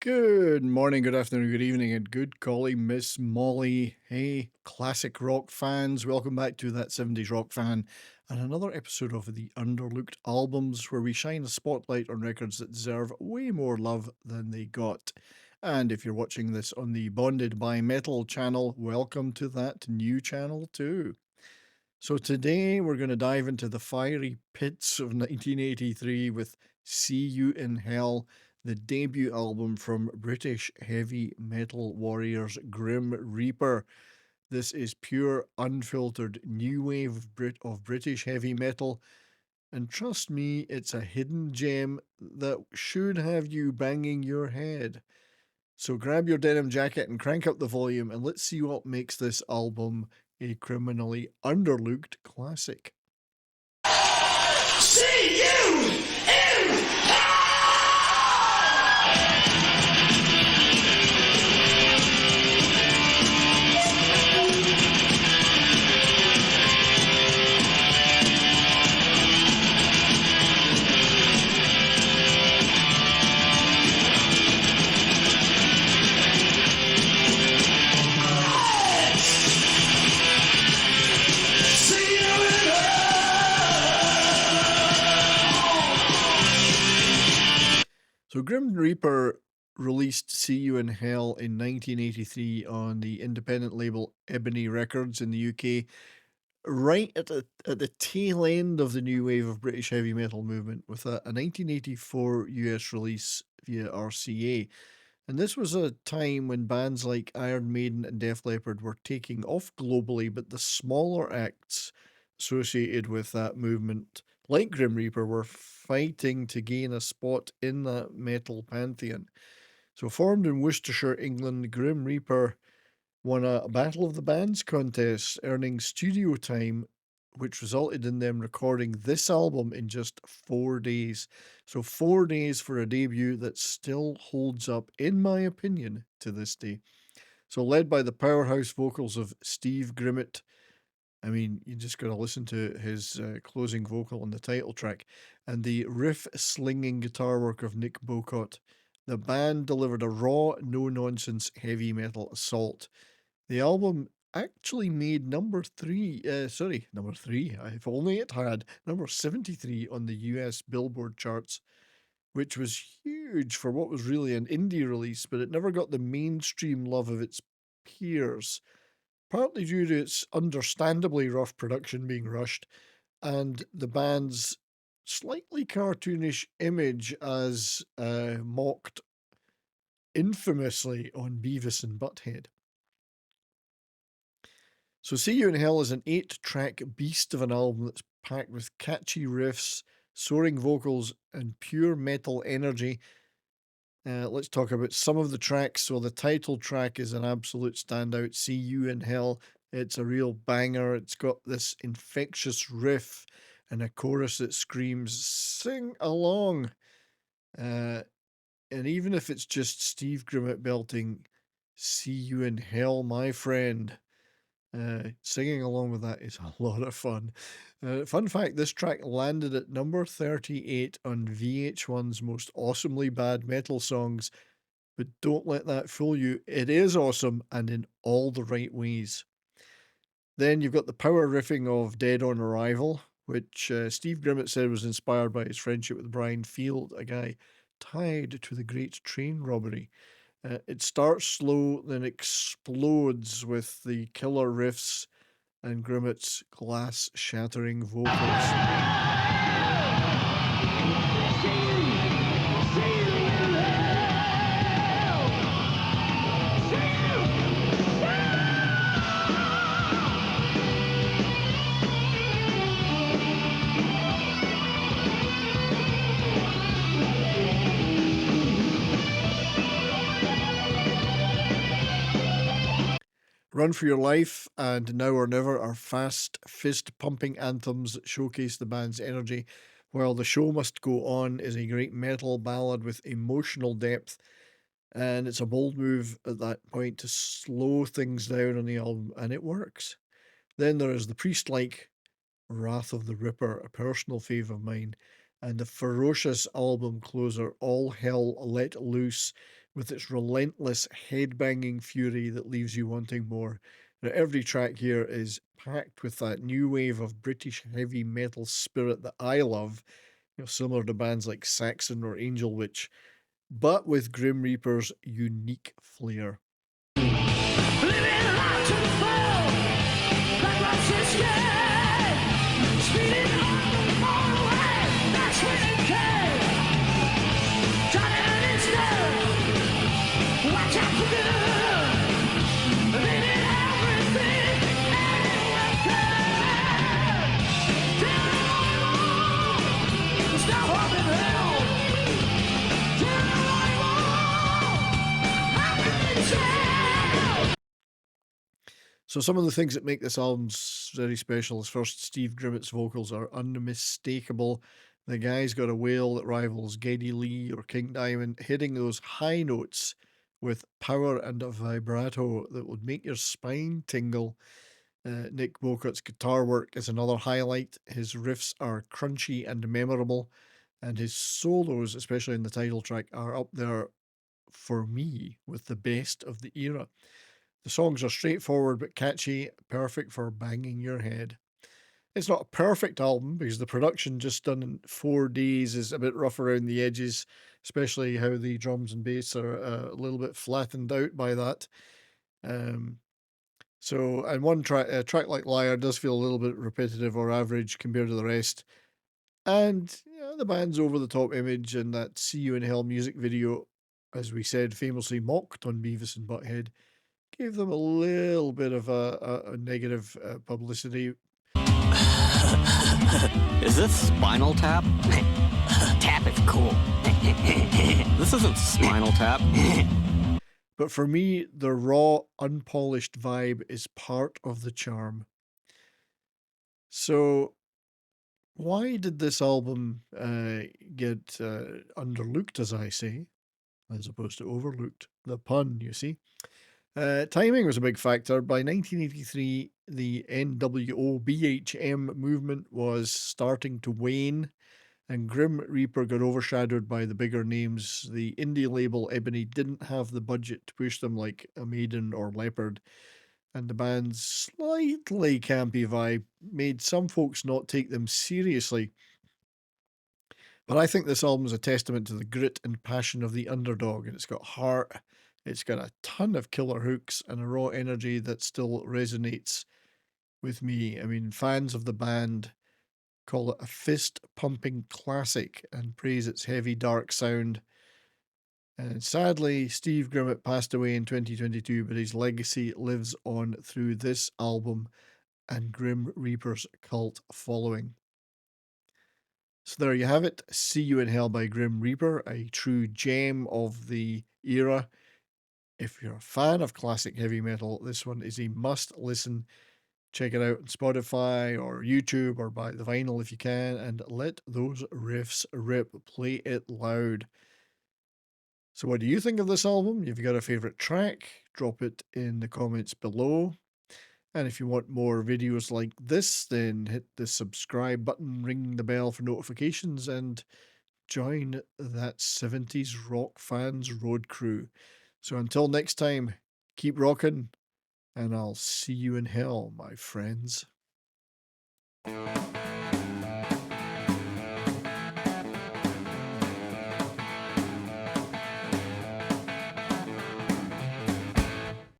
Good morning, good afternoon, good evening, and good golly, Miss Molly. Hey, classic rock fans, welcome back to That 70s Rock Fan and another episode of the Underlooked Albums, where we shine a spotlight on records that deserve way more love than they got. And if you're watching this on the Bonded by Metal channel, welcome to that new channel too. So today we're going to dive into the fiery pits of 1983 with See You in Hell, the debut album from British heavy metal warriors Grim Reaper. This is pure, unfiltered new wave of British heavy metal, and trust me, it's a hidden gem that should have you banging your head. So grab your denim jacket and crank up the volume, and let's see what makes this album a criminally underlooked classic. See you in So Grim Reaper released See You in Hell in 1983 on the independent label Ebony Records in the UK, right at the tail end of the new wave of British heavy metal movement, with a 1984 US release via RCA. And this was a time when bands like Iron Maiden and Def Leppard were taking off globally, but the smaller acts associated with that movement, like Grim Reaper, were fighting to gain a spot in that metal pantheon. So, formed in Worcestershire, England, Grim Reaper won a Battle of the Bands contest, earning studio time, which resulted in them recording this album in just 4 days. So 4 days for a debut that still holds up, in my opinion, to this day. So led by the powerhouse vocals of Steve Grimmett. I mean, you just got to listen to his closing vocal on the title track, and the riff-slinging guitar work of Nick Bowcott. The band delivered a raw, no-nonsense heavy metal assault. The album actually made number three, if only it had, number 73 on the US Billboard charts, which was huge for what was really an indie release, but it never got the mainstream love of its peers, partly due to its understandably rough production being rushed and the band's slightly cartoonish image as mocked infamously on Beavis and Butthead. So See You in Hell is an 8-track beast of an album that's packed with catchy riffs, soaring vocals, and pure metal energy. Let's talk about some of the tracks. So the title track is an absolute standout, See You in Hell. It's a real banger. It's got this infectious riff and a chorus that screams, "Sing along." And even if it's just Steve Grimmett belting, "See You in Hell, my friend," singing along with that is a lot of fun. Fun fact, this track landed at number 38 on VH1's Most Awesomely Bad Metal Songs, but don't let that fool you. It is awesome and in all the right ways. Then you've got the power riffing of Dead on Arrival, which Steve Grimmett said was inspired by his friendship with Brian Field, a guy tied to the Great Train Robbery. It starts slow, then explodes with the killer riffs and Grimmett's glass-shattering vocals. Run for Your Life and Now or Never are fast, fist-pumping anthems that showcase the band's energy, while The Show Must Go On is a great metal ballad with emotional depth, and it's a bold move at that point to slow things down on the album, and it works. Then there is the priest-like Wrath of the Ripper, a personal fave of mine, and the ferocious album closer, All Hell Let Loose, with its relentless headbanging fury that leaves you wanting more. Now, every track here is packed with that new wave of British heavy metal spirit that I love, similar to bands like Saxon or Angel Witch, but with Grim Reaper's unique flair. Living life to the full, like life's escape. Speeding on far away, that's when it came. Turning its nerve, watch out for good. Leaving everything anywhere can. There's no hope in hell. So some of the things that make this album very special is, first, Steve Grimmett's vocals are unmistakable. The guy's got a wail that rivals Geddy Lee or King Diamond, hitting those high notes with power and a vibrato that would make your spine tingle. Nick Bowcott's guitar work is another highlight. His riffs are crunchy and memorable, and his solos, especially in the title track, are up there for me with the best of the era. The songs are straightforward but catchy, perfect for banging your head. It's not a perfect album because the production just done in 4 days is a bit rough around the edges, especially how the drums and bass are a little bit flattened out by that. Um, and one track, a track like Liar, does feel a little bit repetitive or average compared to the rest. And the band's over the top image and that "See You in Hell" music video, as we said, famously mocked on Beavis and Butthead, gave them a little bit of a negative publicity. Is this Spinal Tap? Tap is cool. This isn't Spinal Tap. But for me, the raw, unpolished vibe is part of the charm. So, why did this album get underlooked, as I say, as opposed to overlooked? The pun, you see. Timing was a big factor. By 1983, the NWOBHM movement was starting to wane, and Grim Reaper got overshadowed by the bigger names. The indie label Ebony didn't have the budget to push them like a Maiden or Leopard, and the band's slightly campy vibe made some folks not take them seriously. But I think this album is a testament to the grit and passion of the underdog, and it's got heart. It's got a ton of killer hooks and a raw energy that still resonates with me. I mean, fans of the band call it a fist-pumping classic and praise its heavy, dark sound. And sadly, Steve Grimmett passed away in 2022, but his legacy lives on through this album and Grim Reaper's cult following. So there you have it. See You in Hell by Grim Reaper, a true gem of the era. If you're a fan of classic heavy metal, this one is a must listen. Check it out on Spotify or YouTube, or buy the vinyl if you can, and let those riffs rip. Play it loud. So what do you think of this album? If you've got a favourite track, drop it in the comments below. And if you want more videos like this, then hit the subscribe button, ring the bell for notifications, and join That 70s Rock Fans Road Crew. So until next time, keep rocking, and I'll see you in hell, my friends.